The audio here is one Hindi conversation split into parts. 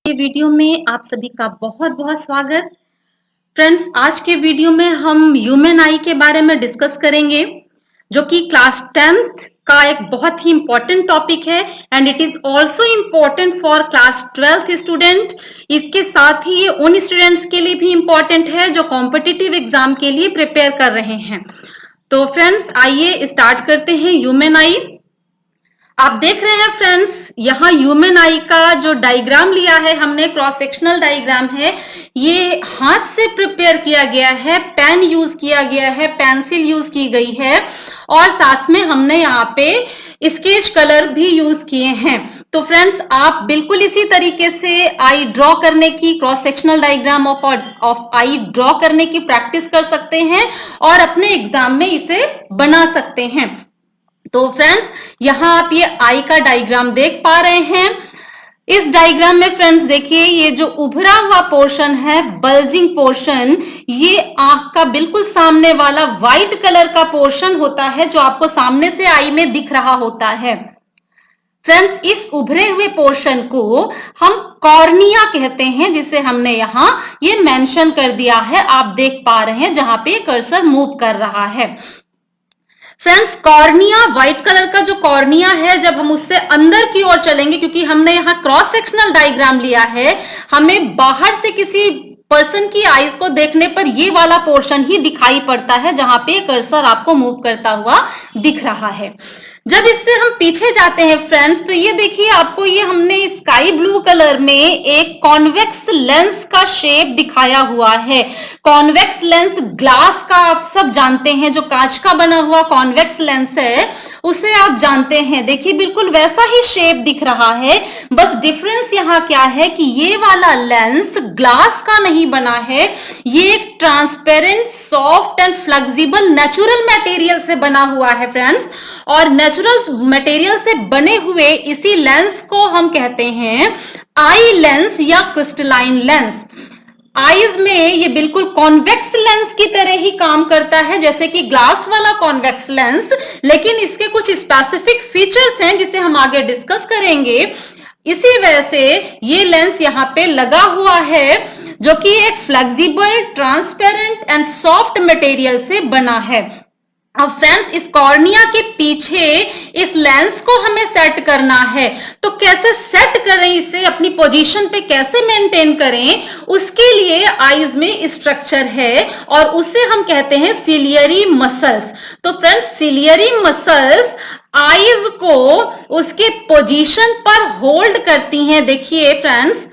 ये वीडियो में आप सभी का बहुत बहुत स्वागत। फ्रेंड्स, आज के वीडियो में हम ह्यूमन आई के बारे में डिस्कस करेंगे, जो कि क्लास 10th का एक बहुत ही इंपॉर्टेंट टॉपिक है and it is also important for class 12th student. इसके साथ ही ये उन स्टूडेंट्स के लिए भी इम्पोर्टेंट है जो कॉम्पिटिटिव एग्जाम के लिए प्रिपेयर कर रहे हैं। तो फ्रेंड्स, आइए स्टार्ट करते हैं ह्यूमन आई। आप देख रहे हैं फ्रेंड्स, यहाँ ह्यूमन आई का जो डायग्राम लिया है हमने, क्रॉस सेक्शनल डायग्राम है। ये हाथ से प्रिपेयर किया गया है, पेन यूज किया गया है, पेंसिल यूज की गई है और साथ में हमने यहाँ पे स्केच कलर भी यूज किए हैं। तो फ्रेंड्स, आप बिल्कुल इसी तरीके से आई ड्रॉ करने की, cross sectional diagram of I draw करने की प्रैक्टिस कर सकते हैं और अपने एग्जाम में इसे बना सकते हैं। तो फ्रेंड्स, यहां आप ये आई का डायग्राम देख पा रहे हैं। इस डायग्राम में फ्रेंड्स देखिए, ये जो उभरा हुआ पोर्शन है, बल्जिंग पोर्शन, ये आंख का बिल्कुल सामने वाला व्हाइट कलर का पोर्शन होता है जो आपको सामने से आई में दिख रहा होता है। फ्रेंड्स, इस उभरे हुए पोर्शन को हम कॉर्निया कहते हैं, जिसे हमने यहां ये मेंशन कर दिया है। आप देख पा रहे हैं जहां पे कर्सर मूव कर रहा है। फ्रेंड्स, कॉर्निया, व्हाइट कलर का जो कॉर्निया है, जब हम उससे अंदर की ओर चलेंगे, क्योंकि हमने यहाँ क्रॉस सेक्शनल डायग्राम लिया है, हमें बाहर से किसी पर्सन की आईज को देखने पर ये वाला पोर्शन ही दिखाई पड़ता है जहां पे कर्सर आपको मूव करता हुआ दिख रहा है। जब इससे हम पीछे जाते हैं फ्रेंड्स, तो ये देखिए, आपको ये हमने स्काई ब्लू कलर में एक कॉन्वेक्स लेंस का शेप दिखाया हुआ है। कॉन्वेक्स लेंस ग्लास का आप सब जानते हैं, जो कांच का बना हुआ कॉन्वेक्स लेंस है उसे आप जानते हैं। देखिए, बिल्कुल वैसा ही शेप दिख रहा है, बस डिफरेंस यहाँ क्या है कि ये वाला लेंस ग्लास का नहीं बना है, ये एक transparent, soft and flexible natural material से बना हुआ है फ्रेंड्स। और नेचुरल मटेरियल से बने हुए इसी लेंस को हम कहते हैं आई लेंस या क्रिस्टलाइन लेंस। आईज में ये बिल्कुल कॉन्वेक्स लेंस की तरह ही काम करता है जैसे कि ग्लास वाला कॉन्वेक्स लेंस, लेकिन इसके कुछ स्पेसिफिक फीचर्स हैं जिसे हम आगे डिस्कस करेंगे। इसी वजह से ये लेंस यहाँ पे लगा हुआ है, जो कि एक flexible, transparent and soft material से बना है। अब फ्रेंड्स, इस कॉर्निया के पीछे इस लेंस को हमें सेट करना है। तो कैसे सेट करें इसे, अपनी पोजीशन पे कैसे मेंटेन करें, उसके लिए आईज में स्ट्रक्चर है और उसे हम कहते हैं सिलियरी मसल्स। तो फ्रेंड्स, सिलियरी मसल्स आईज को उसके पोजीशन पर होल्ड करती हैं। देखिए फ्रेंड्स,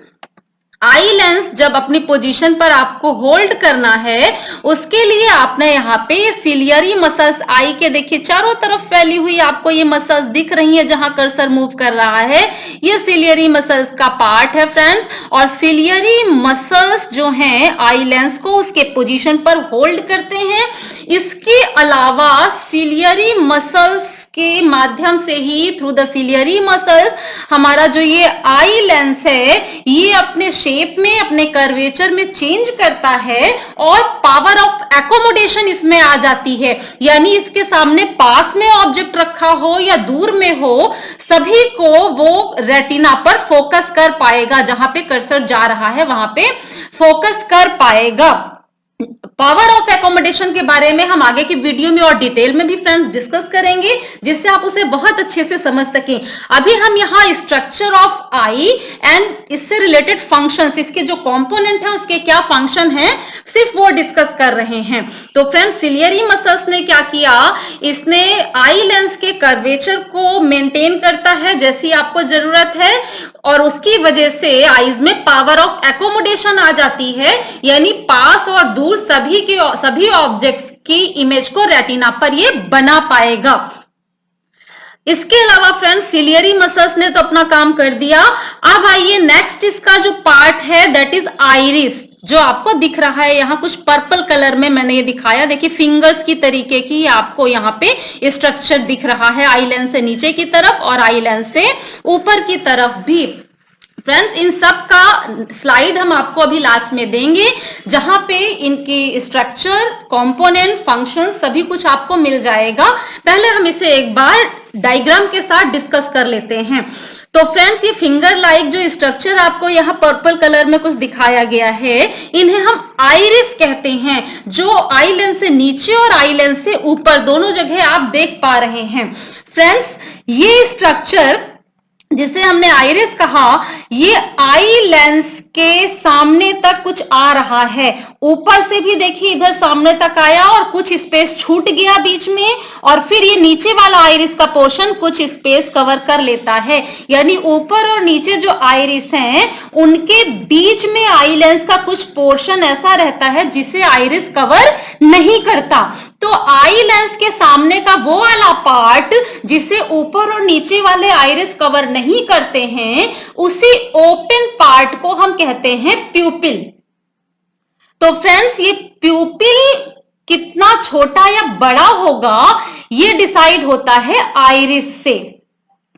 आई लेंस जब अपनी पोजीशन पर आपको होल्ड करना है, उसके लिए आपने यहाँ पे सिलियरी मसल्स, आई के देखिए चारों तरफ फैली हुई आपको ये मसल्स दिख रही है जहां कर्सर मूव कर रहा है, ये सिलियरी मसल्स का पार्ट है फ्रेंड्स। और सिलियरी मसल्स जो हैं आई लेंस को उसके पोजीशन पर होल्ड करते हैं। इसके अलावा सिलियरी मसल्स के माध्यम से ही, थ्रू द सिलियरी मसल्स, हमारा जो ये आई लेंस है ये अपने शेप में, अपने कर्वेचर में चेंज करता है और पावर ऑफ एकोमोडेशन इसमें आ जाती है। यानी इसके सामने पास में ऑब्जेक्ट रखा हो या दूर में हो, सभी को वो रेटिना पर फोकस कर पाएगा, जहां पे कर्सर जा रहा है वहां पे फोकस कर पाएगा। पावर ऑफ एकोमोडेशन के बारे में हम आगे की वीडियो में और डिटेल में भी फ्रेंड्स डिस्कस करेंगे, जिससे आप उसे बहुत अच्छे से समझ सकें। अभी हम यहाँ स्ट्रक्चर ऑफ आई एंड इससे रिलेटेड फंक्शंस, इसके जो कंपोनेंट हैं उसके क्या फंक्शन हैं, सिर्फ वो डिस्कस कर रहे हैं। तो फ्रेंड्स, सिलियरी मसल्स ने क्या किया, इसने आई लेंस के कर्वेचर को मेंटेन करता है जैसी आपको जरूरत है, और उसकी वजह से आईज में पावर ऑफ एकोमोडेशन आ जाती है, यानी पास और दूर सभी ऑब्जेक्ट्स की इमेज को रेटिना पर ये बना पाएगा। इसके अलावा फ्रेंड्स, सिलियरी मसल्स ने तो अपना काम कर दिया। अब आइए नेक्स्ट, इसका जो पार्ट है दैट इज आइरिस, जो आपको दिख रहा है यहाँ कुछ पर्पल कलर में मैंने ये दिखाया। देखिए, फिंगर्स की तरीके की आपको यहाँ पे स्ट्रक्चर दिख रहा है, आई लेंस से नीचे की तरफ और आई लेंस से ऊपर की तरफ भी। फ्रेंड्स, इन सब का स्लाइड हम आपको अभी लास्ट में देंगे, जहां पे इनकी स्ट्रक्चर, कंपोनेंट, फंक्शन सभी कुछ आपको मिल जाएगा। पहले हम इसे एक बार डायग्राम के साथ डिस्कस कर लेते हैं। तो फ्रेंड्स, ये फिंगर लाइक जो स्ट्रक्चर आपको यहाँ पर्पल कलर में कुछ दिखाया गया है, इन्हें हम आइरिस कहते हैं, जो आई लेंस से नीचे और आई लेंस से ऊपर दोनों जगह आप देख पा रहे हैं। फ्रेंड्स, ये स्ट्रक्चर जिसे हमने आइरिस कहा, ये आई लेंस के सामने तक कुछ आ रहा है। ऊपर से भी देखिए इधर सामने तक आया और कुछ स्पेस छूट गया बीच में, और फिर ये नीचे वाला आइरिस का पोर्शन कुछ स्पेस कवर कर लेता है। यानी ऊपर और नीचे जो आइरिस हैं, उनके बीच में आई लेंस का कुछ पोर्शन ऐसा रहता है जिसे आइरिस कवर नहीं करता। तो आई लेंस के सामने का वो वाला पार्ट जिसे ऊपर और नीचे वाले आइरिस कवर नहीं करते हैं, उसी ओपन पार्ट को हम कहते हैं प्यूपिल। तो फ्रेंड्स, ये प्यूपिल कितना छोटा या बड़ा होगा, ये डिसाइड होता है आइरिस से।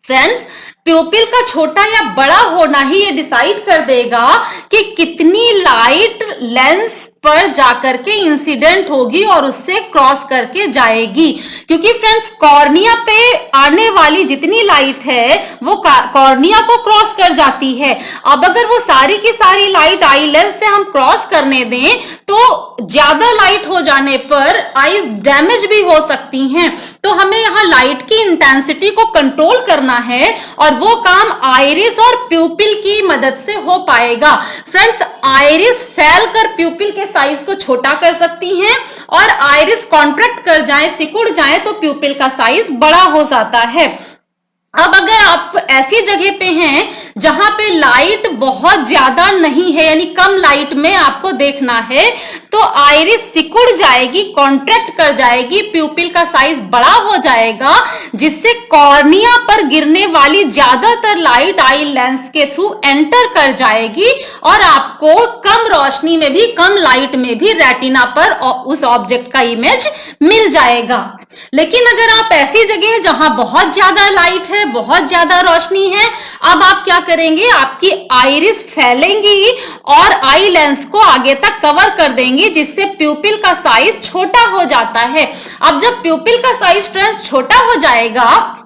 फ्रेंड्स, प्यूपिल का छोटा या बड़ा होना ही ये डिसाइड कर देगा कि कितनी लाइट लेंस पर जाकर के इंसिडेंट होगी और उससे क्रॉस करके जाएगी। क्योंकि फ्रेंड्स, कॉर्निया पे आने वाली जितनी लाइट है वो कॉर्निया को क्रॉस कर जाती है। अब अगर वो सारी की सारी लाइट आई लेंस से हम क्रॉस करने दें तो ज्यादा लाइट हो जाने पर आईज डैमेज भी हो सकती हैं। तो हमें यहाँ लाइट की इंटेंसिटी को कंट्रोल करना है और वो काम आइरिस और प्यूपिल की मदद से हो पाएगा। फ्रेंड्स, आइरिस फैल कर प्यूपिल के साइज को छोटा कर सकती हैं, और आइरिस कॉन्ट्रैक्ट कर जाए, सिकुड़ जाए, तो प्यूपिल का साइज बड़ा हो जाता है। अब अगर आप ऐसी जगह पे हैं जहां पे लाइट बहुत ज्यादा नहीं है, यानी कम लाइट में आपको देखना है, तो आइरिस सिकुड़ जाएगी, कॉन्ट्रैक्ट कर जाएगी, प्यूपिल का साइज बड़ा हो जाएगा, जिससे कॉर्निया पर गिरने वाली ज्यादातर लाइट आई लेंस के थ्रू एंटर कर जाएगी और आपको कम रोशनी में भी, कम लाइट में भी रेटिना पर उस ऑब्जेक्ट का इमेज मिल जाएगा। लेकिन अगर आप ऐसी जगह जहां बहुत ज्यादा लाइट है, बहुत ज्यादा रोशनी है, अब आप क्या करेंगे, आपकी आइरिस फैलेंगी और आई लेंस को आगे तक कवर कर देंगी, जिससे प्यूपिल का साइज छोटा हो जाता है। अब जब प्यूपिल का साइज फ्रेंड्स छोटा हो जाएगा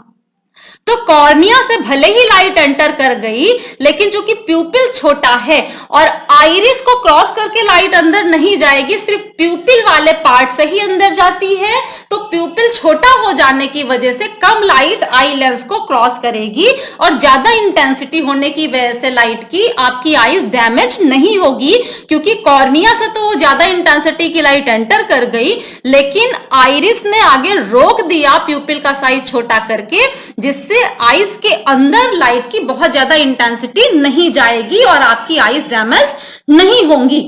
तो कॉर्निया से भले ही लाइट एंटर कर गई, लेकिन चूंकि प्यूपिल छोटा है और आइरिस को क्रॉस करके लाइट अंदर नहीं जाएगी, सिर्फ प्यूपिल वाले पार्ट से ही अंदर जाती है, तो प्यूपिल छोटा हो जाने की वजह से कम लाइट आई लेंस को क्रॉस करेगी और ज्यादा इंटेंसिटी होने की वजह से लाइट की आपकी आईज डैमेज नहीं होगी, क्योंकि कॉर्निया से तो वो ज्यादा इंटेंसिटी की लाइट एंटर कर गई, लेकिन आइरिस ने आगे रोक दिया प्यूपिल का साइज छोटा करके, जिससे आईज के अंदर लाइट की बहुत ज्यादा इंटेंसिटी नहीं जाएगी और आपकी आईज डैमेज नहीं होंगी।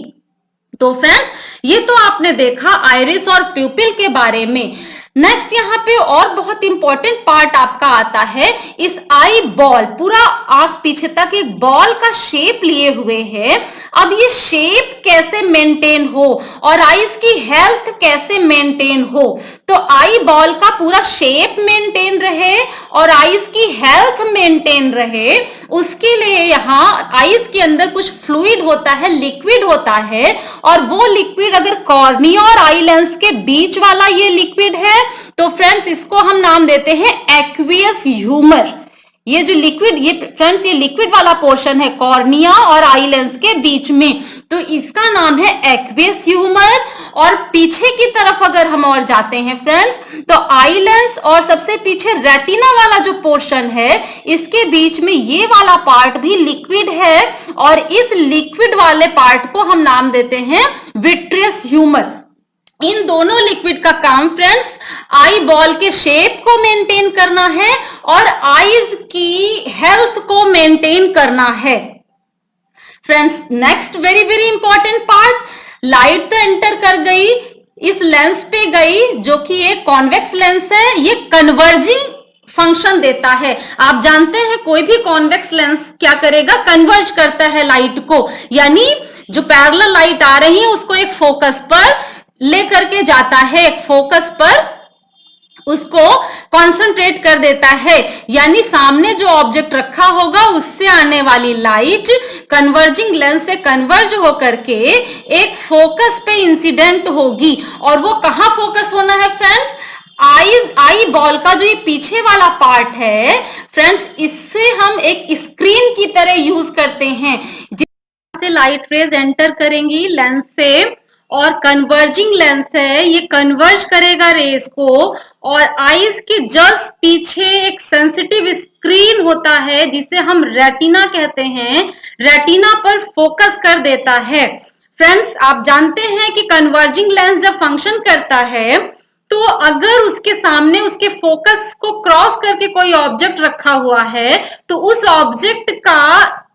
तो फ्रेंड्स, ये तो आपने देखा आइरिस और प्यूपिल के बारे में। नेक्स्ट यहाँ पे और बहुत इंपॉर्टेंट पार्ट आपका आता है, इस आई बॉल, पूरा आंख पीछे तक एक बॉल का शेप लिए हुए है। अब ये शेप कैसे मेंटेन हो और आईज की हेल्थ कैसे मेंटेन हो, तो आई बॉल का पूरा शेप मेंटेन रहे और आईज की हेल्थ मेंटेन रहे, उसके लिए यहाँ आईज के अंदर कुछ फ्लूइड होता है, लिक्विड होता है, और वो लिक्विड अगर कॉर्निया और आई लेंस के बीच वाला ये लिक्विड है, तो फ्रेंड्स इसको हम नाम देते हैं एक्वियस ह्यूमर। ये जो लिक्विड, ये फ्रेंड्स ये लिक्विड वाला पोर्शन है कॉर्निया और आई लेंस के बीच में, तो इसका नाम है एक्वियस ह्यूमर। और पीछे की तरफ अगर हम और जाते हैं फ्रेंड्स, तो आई लेंस और सबसे पीछे रेटिना वाला जो पोर्शन है, इसके बीच में ये वाला पार्ट भी लिक्विड है, और इस लिक्विड वाले पार्ट को हम नाम देते हैं विट्रियस ह्यूमर। इन दोनों लिक्विड का काम फ्रेंड्स आई बॉल के शेप को मेंटेन करना है और आईज की हेल्थ को मेंटेन करना है। Friends, next very very important part, light तो एंटर कर गई, इस लेंस पे गई जो कि एक कॉन्वेक्स लेंस है, ये कन्वर्जिंग फंक्शन देता है। आप जानते हैं कोई भी कॉन्वेक्स लेंस क्या करेगा, कन्वर्ज करता है लाइट को, यानी जो पैरेलल लाइट आ रही है उसको एक फोकस पर लेकर के जाता है, एक फोकस पर उसको कंसंट्रेट कर देता है, यानी सामने जो ऑब्जेक्ट रखा होगा उससे आने वाली लाइट कन्वर्जिंग लेंस से कन्वर्ज होकर के एक फोकस पे इंसिडेंट होगी। और वो कहां फोकस होना है फ्रेंड्स, आई बॉल का जो ये पीछे वाला पार्ट है फ्रेंड्स, इससे हम एक स्क्रीन की तरह यूज करते हैं, जिससे लाइट रेज एंटर करेंगी लेंस से, और कन्वर्जिंग लेंस है, ये कन्वर्ज करेगा रेज को, और आईज के जस्ट पीछे एक सेंसिटिव स्क्रीन होता है जिसे हम रेटिना कहते हैं, रेटिना पर फोकस कर देता है। फ्रेंड्स, आप जानते हैं कि कन्वर्जिंग लेंस जब फंक्शन करता है तो अगर उसके सामने उसके फोकस को क्रॉस करके कोई ऑब्जेक्ट रखा हुआ है तो उस ऑब्जेक्ट का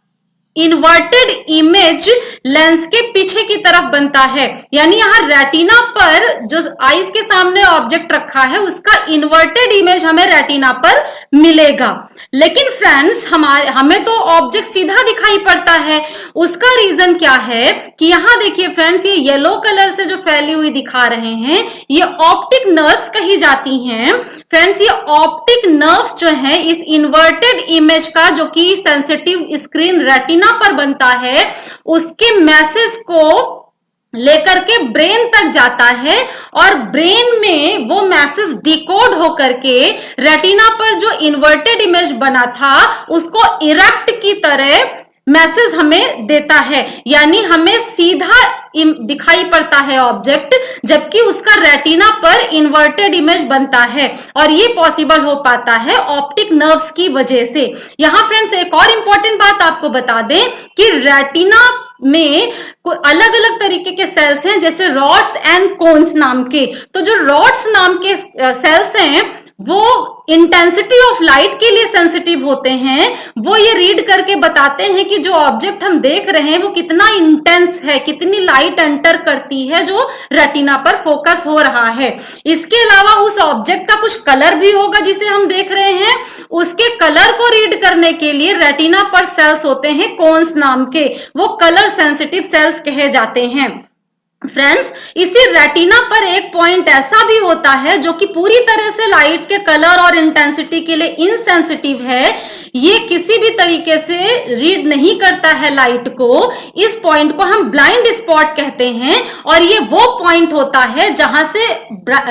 इन्वर्टेड इमेज लेंस के पीछे की तरफ बनता है, यानी यहां रेटिना पर जो आईज के सामने ऑब्जेक्ट रखा है उसका इन्वर्टेड इमेज हमें रेटिना पर मिलेगा। लेकिन फ्रेंड्स, हमें तो ऑब्जेक्ट सीधा दिखाई पड़ता है। उसका रीजन क्या है कि यहां देखिए फ्रेंड्स, ये येलो कलर से जो फैली हुई दिखा रहे हैं ये ऑप्टिक नर्व्स कही जाती हैं। फ्रेंड्स, ये ऑप्टिक नर्व्स जो है इस इन्वर्टेड इमेज का, जो कि सेंसिटिव स्क्रीन रेटिना पर बनता है, उसके मैसेज को लेकर के ब्रेन तक जाता है, और ब्रेन में वो मैसेज डिकोड होकर के रेटिना पर जो इन्वर्टेड इमेज बना था उसको इरेक्ट की तरह मैसेज हमें देता है, यानी हमें सीधा दिखाई पड़ता है ऑब्जेक्ट, जबकि उसका रेटिना पर इन्वर्टेड इमेज बनता है, और ये पॉसिबल हो पाता है ऑप्टिक नर्व्स की वजह से। यहां फ्रेंड्स, एक और इंपॉर्टेंट बात आपको बता दें कि रेटिना में अलग अलग तरीके के सेल्स हैं, जैसे रॉड्स एंड कोन्स नाम के। तो जो रॉड्स नाम के सेल्स हैं वो इंटेंसिटी ऑफ लाइट के लिए सेंसिटिव होते हैं। वो ये रीड करके बताते हैं कि जो ऑब्जेक्ट हम देख रहे हैं वो कितना इंटेंस है, कितनी लाइट एंटर करती है जो रेटिना पर फोकस हो रहा है। इसके अलावा उस ऑब्जेक्ट का कुछ कलर भी होगा जिसे हम देख रहे हैं, उसके कलर को रीड करने के लिए रेटिना पर सेल्स होते हैं कोन्स नाम के, वो कलर सेंसिटिव सेल्स कहे जाते हैं। फ्रेंड्स, इसी रेटिना पर एक पॉइंट ऐसा भी होता है जो कि पूरी तरह से लाइट के कलर और इंटेंसिटी के लिए इनसेंसिटिव है, ये किसी भी तरीके से रीड नहीं करता है लाइट को। इस पॉइंट को हम ब्लाइंड स्पॉट कहते हैं, और ये वो पॉइंट होता है जहां से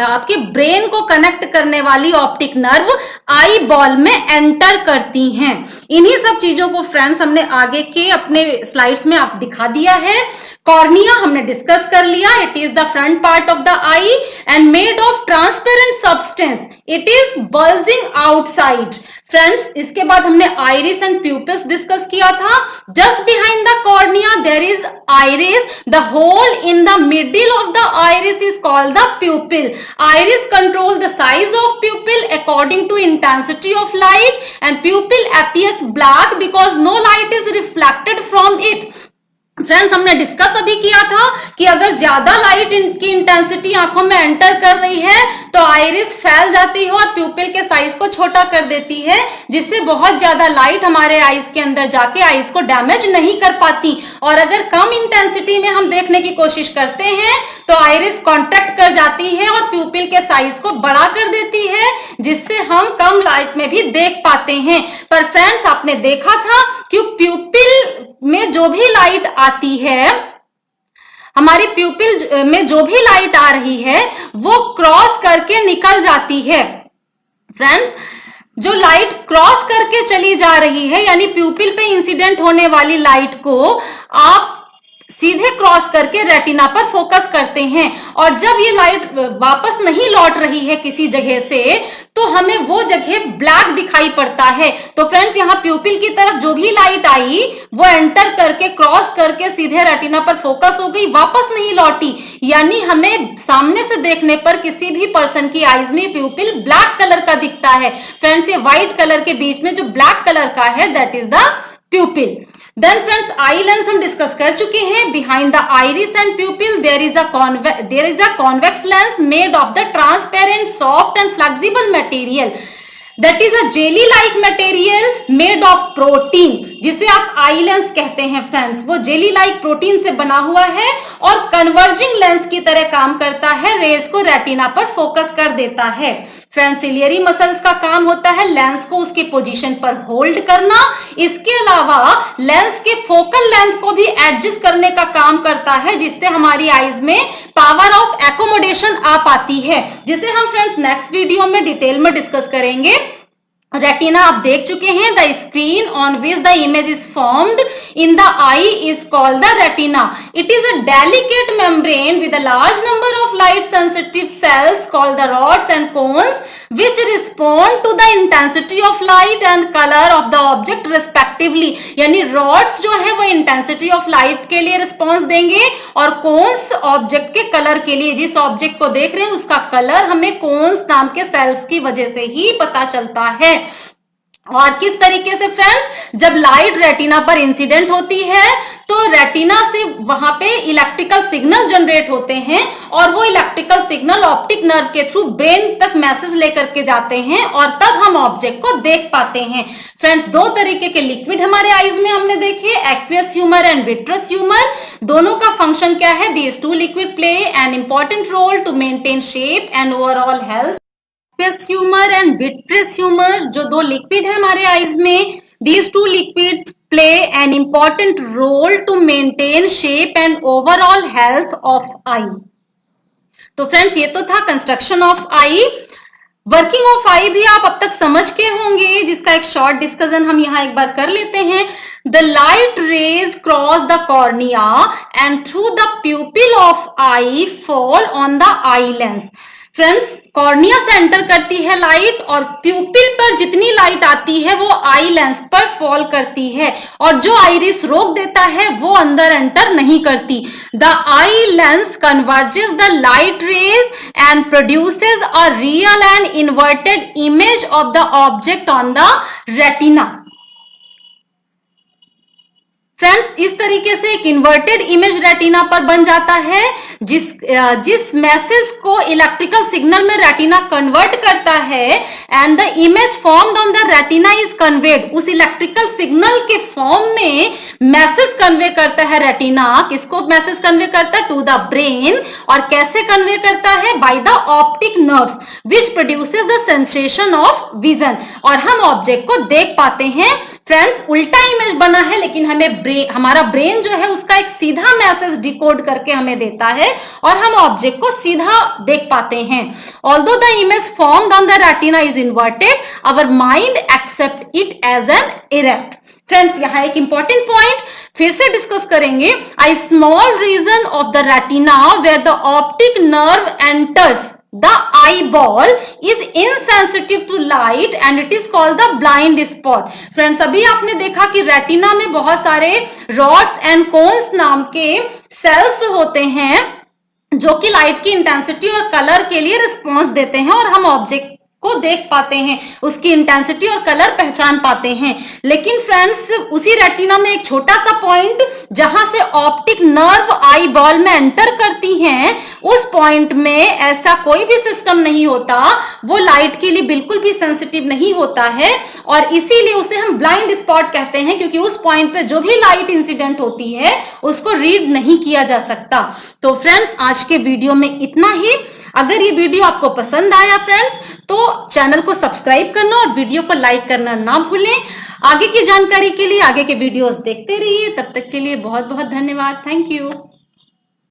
आपके ब्रेन को कनेक्ट करने वाली ऑप्टिक नर्व आई बॉल में एंटर करती हैं। इन्हीं सब चीजों को फ्रेंड्स हमने आगे के अपने स्लाइड्स में आप दिखा दिया है। कॉर्निया हमने डिस्कस कर लिया, it is the front part of the eye and made of transparent substance, it is bulging outside. Friends, इसके बाद हमने आइरिस एंड प्यूपिल्स डिस्कस किया था। Just behind the cornea there is iris, the hole in the middle of the iris is called the pupil. Iris control the size of pupil according to intensity of light, and pupil appears black because no light is reflected from it. Friends, हमने डिस्कस अभी किया था कि अगर ज्यादा लाइट की इंटेंसिटी आंखों में एंटर कर रही है तो आइरिस फैल जाती है और प्यूपिल के साइज को छोटा कर देती है, जिससे बहुत ज्यादा लाइट हमारे आईज के अंदर जाके आईज को डैमेज नहीं कर पाती। और अगर कम इंटेंसिटी में हम देखने की कोशिश करते हैं तो आइरिस कॉन्ट्रैक्ट कर जाती है और प्यूपिल के साइज को बड़ा कर देती है, जिससे हम कम लाइट में भी देख पाते हैं। पर फ्रेंड्स, आपने देखा था कि प्यूपिल में जो भी लाइट आती है, हमारी प्यूपिल में जो भी लाइट आ रही है वो क्रॉस करके निकल जाती है। फ्रेंड्स, जो लाइट क्रॉस करके चली जा रही है, यानी प्यूपिल पे इंसिडेंट होने वाली लाइट को आप सीधे क्रॉस करके रेटिना पर फोकस करते हैं, और जब ये लाइट वापस नहीं लौट रही है किसी जगह से तो हमें वो जगह ब्लैक दिखाई पड़ता है। तो फ्रेंड्स, यहाँ प्यूपिल की तरफ जो भी लाइट आई वो एंटर करके क्रॉस करके सीधे रेटिना पर फोकस हो गई, वापस नहीं लौटी, यानी हमें सामने से देखने पर किसी भी पर्सन की आईज में प्यूपिल ब्लैक कलर का दिखता है। फ्रेंड्स, ये व्हाइट कलर के बीच में जो ब्लैक कलर का है that is the pupil. Then friends, eye lens हम डिस्कस कर चुके हैं। Behind the iris and pupil there is a convex lens made of the transparent soft and flexible material, that is a jelly like material made of protein, जिसे आप आई लेंस कहते हैं। फ्रेंड्स, वो जेली लाइक प्रोटीन से बना हुआ है और कन्वर्जिंग लेंस की तरह काम करता है, रेज को रेटिना पर फोकस कर देता है। फ्रेंड्स, सिलियरी मसल्स का काम होता है लेंस को उसके पोजीशन पर होल्ड करना। इसके अलावा लेंस के फोकल लेंथ को भी एडजस्ट करने का काम करता है, जिससे हमारी आईज में पावर ऑफ एकोमोडेशन आ पाती है, जिसे हम फ्रेंड्स नेक्स्ट वीडियो में डिटेल में डिस्कस करेंगे। रेटिना आप देख चुके हैं, the screen on which the image is formed in the eye is called the retina. It is a delicate membrane with a large number of light sensitive cells called the rods and cones which respond to the intensity of light and color of the object respectively। यानी रॉड्स जो है वो इंटेंसिटी ऑफ लाइट के लिए रिस्पॉन्स देंगे और कोन्स ऑब्जेक्ट के कलर के लिए। जिस ऑब्जेक्ट को देख रहे हैं उसका कलर हमें कोन्स नाम के सेल्स की वजह से ही पता चलता है। और किस तरीके से फ्रेंड्स, जब लाइट रेटिना पर इंसिडेंट होती है तो रेटिना से वहां पे इलेक्ट्रिकल सिग्नल जनरेट होते हैं और वो इलेक्ट्रिकल सिग्नल ऑप्टिक नर्व के थ्रू ब्रेन तक मैसेज लेकर के जाते हैं और तब हम ऑब्जेक्ट को देख पाते हैं। फ्रेंड्स, दो तरीके के लिक्विड हमारे आईज में हमने देखे, aqueous humour and vitreous humour. दोनों का फंक्शन क्या है? These two liquid play an important role to maintain shape and overall health. Aqueous humour and vitreous humour जो दो लिक्विड है हमारे आईज में, these two liquids play an important role to maintain shape and overall health of eye। तो फ्रेंड्स, ये तो था construction of eye. Working of eye भी आप अब तक समझ के होंगे, जिसका एक शॉर्ट डिस्कशन हम यहाँ एक बार कर लेते हैं। The light rays cross the cornea and through the प्यूपिल of I fall on the eye lens. Friends, cornea से एंटर करती है लाइट और प्यूपिल पर जितनी लाइट आती है वो आई लेंस पर फॉल करती है और जो आइरिस रोक देता है वो अंदर एंटर नहीं करती। The eye lens converges the light rays and produces a real and inverted image of the object on the retina. Friends, इस तरीके से एक इन्वर्टेड इमेज रेटिना पर बन जाता है, जिस मैसेज को इलेक्ट्रिकल सिग्नल में रेटिना कन्वर्ट करता है and the image formed on the retina is conveyed. उस इलेक्ट्रिकल सिग्नल के फॉर्म में मैसेज कन्वे करता है रेटिना। किसको मैसेज कन्वे करता है? To the brain. और कैसे कन्वे करता है? By the optic nerves which produces the sensation of vision, और हम ऑब्जेक्ट को देख पाते हैं। फ्रेंड्स, उल्टा इमेज बना है लेकिन हमारा ब्रेन जो है उसका एक सीधा मैसेज डिकोड करके हमें देता है और हम ऑब्जेक्ट को सीधा देख पाते हैं। Although the image formed on the retina is inverted, our mind accept it as an erect. Friends, यहाँ एक इंपॉर्टेंट पॉइंट फिर से डिस्कस करेंगे। A small region of the retina where the optic nerve enters the eyeball is insensitive to light and it is called the blind spot। Friends, अभी आपने देखा कि रेटिना में बहुत सारे रॉड्स एंड कोन्स नाम के सेल्स होते हैं जो कि लाइट की इंटेंसिटी और कलर के लिए रिस्पॉन्स देते हैं और हम ऑब्जेक्ट को देख पाते हैं, उसकी इंटेंसिटी और कलर पहचान पाते हैं। लेकिन फ्रेंड्स, उसी रेटिना में एक छोटा सा पॉइंट जहां से ऑप्टिक नर्व आई बॉल में एंटर करती हैं, उस पॉइंट में ऐसा कोई भी सिस्टम नहीं होता, वो लाइट के लिए बिल्कुल भी सेंसिटिव नहीं होता है और इसीलिए उसे हम ब्लाइंड स्पॉट कहते हैं, क्योंकि उस पॉइंट पे जो भी लाइट इंसिडेंट होती है उसको रीड नहीं किया जा सकता। तो फ्रेंड्स, आज के वीडियो में इतना ही। अगर ये वीडियो आपको पसंद आया फ्रेंड्स, तो चैनल को सब्सक्राइब करना और वीडियो को लाइक करना ना भूलें। आगे की जानकारी के लिए आगे के वीडियोस देखते रहिए। तब तक के लिए बहुत बहुत धन्यवाद। Thank you.